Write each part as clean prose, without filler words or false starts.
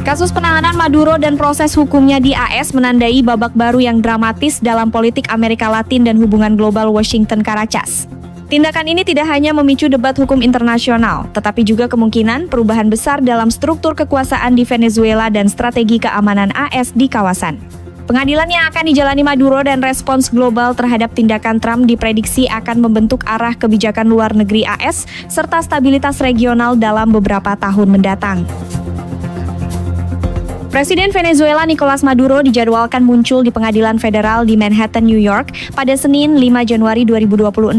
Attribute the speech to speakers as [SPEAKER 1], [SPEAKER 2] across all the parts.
[SPEAKER 1] Kasus penahanan Maduro dan proses hukumnya di AS menandai babak baru yang dramatis dalam politik Amerika Latin dan hubungan global Washington-Caracas. Tindakan ini tidak hanya memicu debat hukum internasional, tetapi juga kemungkinan perubahan besar dalam struktur kekuasaan di Venezuela dan strategi keamanan AS di kawasan. Pengadilan yang akan dijalani Maduro dan respons global terhadap tindakan Trump diprediksi akan membentuk arah kebijakan luar negeri AS serta stabilitas regional dalam beberapa tahun mendatang. Presiden Venezuela Nicolas Maduro dijadwalkan muncul di pengadilan federal di Manhattan, New York pada Senin 5 Januari 2026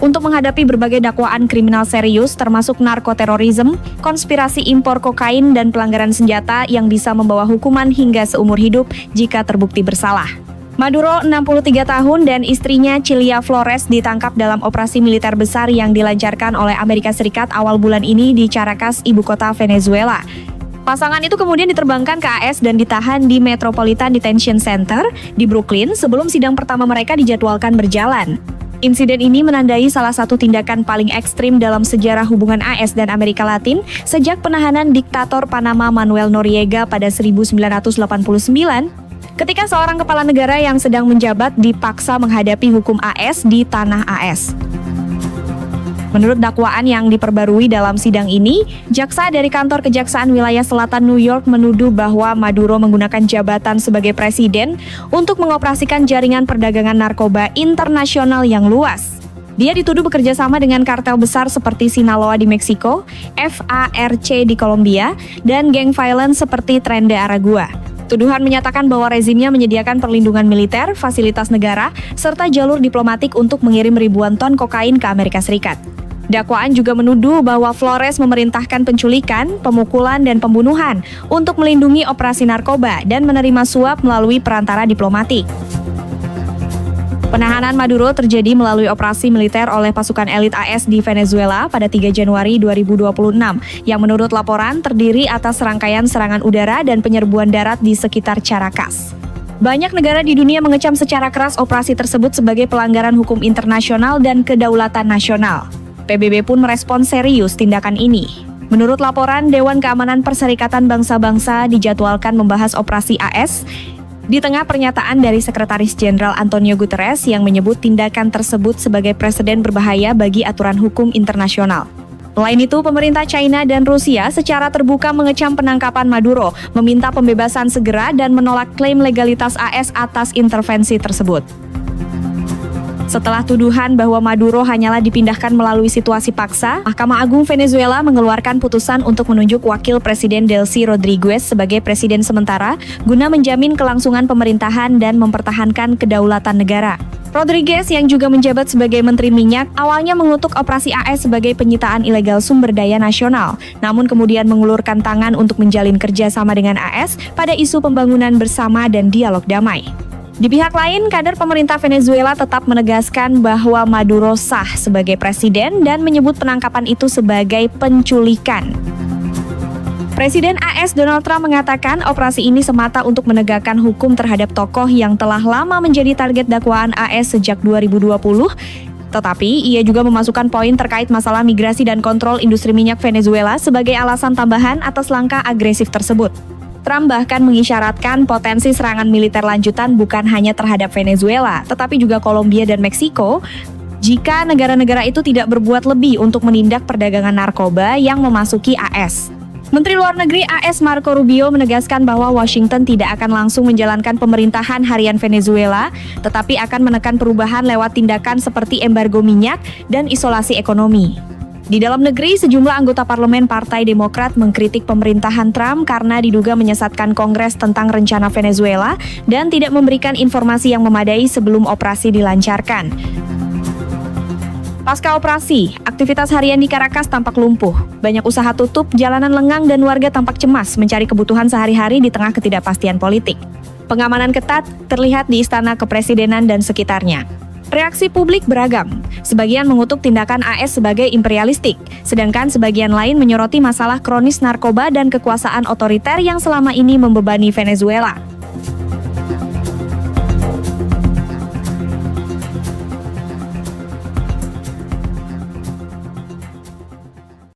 [SPEAKER 1] untuk menghadapi berbagai dakwaan kriminal serius termasuk narkoterorisme, konspirasi impor kokain, dan pelanggaran senjata yang bisa membawa hukuman hingga seumur hidup jika terbukti bersalah. Maduro, 63 tahun, dan istrinya Cilia Flores ditangkap dalam operasi militer besar yang dilancarkan oleh Amerika Serikat awal bulan ini di Caracas, ibu kota Venezuela. Pasangan itu kemudian diterbangkan ke AS dan ditahan di Metropolitan Detention Center di Brooklyn sebelum sidang pertama mereka dijadwalkan berjalan. Insiden ini menandai salah satu tindakan paling ekstrim dalam sejarah hubungan AS dan Amerika Latin sejak penahanan diktator Panama Manuel Noriega pada 1989, ketika seorang kepala negara yang sedang menjabat dipaksa menghadapi hukum AS di tanah AS. Menurut dakwaan yang diperbarui dalam sidang ini, jaksa dari kantor Kejaksaan Wilayah Selatan New York menuduh bahwa Maduro menggunakan jabatan sebagai presiden untuk mengoperasikan jaringan perdagangan narkoba internasional yang luas. Dia dituduh bekerja sama dengan kartel besar seperti Sinaloa di Meksiko, FARC di Kolombia, dan geng violence seperti Tren de Aragua. Tuduhan menyatakan bahwa rezimnya menyediakan perlindungan militer, fasilitas negara, serta jalur diplomatik untuk mengirim ribuan ton kokain ke Amerika Serikat. Dakwaan juga menuduh bahwa Flores memerintahkan penculikan, pemukulan, dan pembunuhan untuk melindungi operasi narkoba dan menerima suap melalui perantara diplomatik. Penahanan Maduro terjadi melalui operasi militer oleh pasukan elit AS di Venezuela pada 3 Januari 2026, yang menurut laporan terdiri atas serangkaian serangan udara dan penyerbuan darat di sekitar Caracas. Banyak negara di dunia mengecam secara keras operasi tersebut sebagai pelanggaran hukum internasional dan kedaulatan nasional. PBB pun merespons serius tindakan ini. Menurut laporan, Dewan Keamanan Perserikatan Bangsa-Bangsa dijadwalkan membahas operasi AS di tengah pernyataan dari Sekretaris Jenderal Antonio Guterres yang menyebut tindakan tersebut sebagai preseden berbahaya bagi aturan hukum internasional. Selain itu, pemerintah China dan Rusia secara terbuka mengecam penangkapan Maduro, meminta pembebasan segera dan menolak klaim legalitas AS atas intervensi tersebut. Setelah tuduhan bahwa Maduro hanyalah dipindahkan melalui situasi paksa, Mahkamah Agung Venezuela mengeluarkan putusan untuk menunjuk Wakil Presiden Delcy Rodriguez sebagai presiden sementara guna menjamin kelangsungan pemerintahan dan mempertahankan kedaulatan negara. Rodriguez yang juga menjabat sebagai Menteri Minyak awalnya mengutuk operasi AS sebagai penyitaan ilegal sumber daya nasional, namun kemudian mengulurkan tangan untuk menjalin kerjasama dengan AS pada isu pembangunan bersama dan dialog damai. Di pihak lain, kader pemerintah Venezuela tetap menegaskan bahwa Maduro sah sebagai presiden dan menyebut penangkapan itu sebagai penculikan. Presiden AS Donald Trump mengatakan operasi ini semata untuk menegakkan hukum terhadap tokoh yang telah lama menjadi target dakwaan AS sejak 2020, tetapi ia juga memasukkan poin terkait masalah migrasi dan kontrol industri minyak Venezuela sebagai alasan tambahan atas langkah agresif tersebut. Trump bahkan mengisyaratkan potensi serangan militer lanjutan bukan hanya terhadap Venezuela, tetapi juga Kolombia dan Meksiko, jika negara-negara itu tidak berbuat lebih untuk menindak perdagangan narkoba yang memasuki AS. Menteri Luar Negeri AS Marco Rubio menegaskan bahwa Washington tidak akan langsung menjalankan pemerintahan harian Venezuela, tetapi akan menekan perubahan lewat tindakan seperti embargo minyak dan isolasi ekonomi. Di dalam negeri, sejumlah anggota parlemen Partai Demokrat mengkritik pemerintahan Trump karena diduga menyesatkan Kongres tentang rencana Venezuela dan tidak memberikan informasi yang memadai sebelum operasi dilancarkan. Pasca operasi, aktivitas harian di Caracas tampak lumpuh. Banyak usaha tutup, jalanan lengang, dan warga tampak cemas mencari kebutuhan sehari-hari di tengah ketidakpastian politik. Pengamanan ketat terlihat di Istana Kepresidenan dan sekitarnya. Reaksi publik beragam. Sebagian mengutuk tindakan AS sebagai imperialistik, sedangkan sebagian lain menyoroti masalah kronis narkoba dan kekuasaan otoriter yang selama ini membebani Venezuela.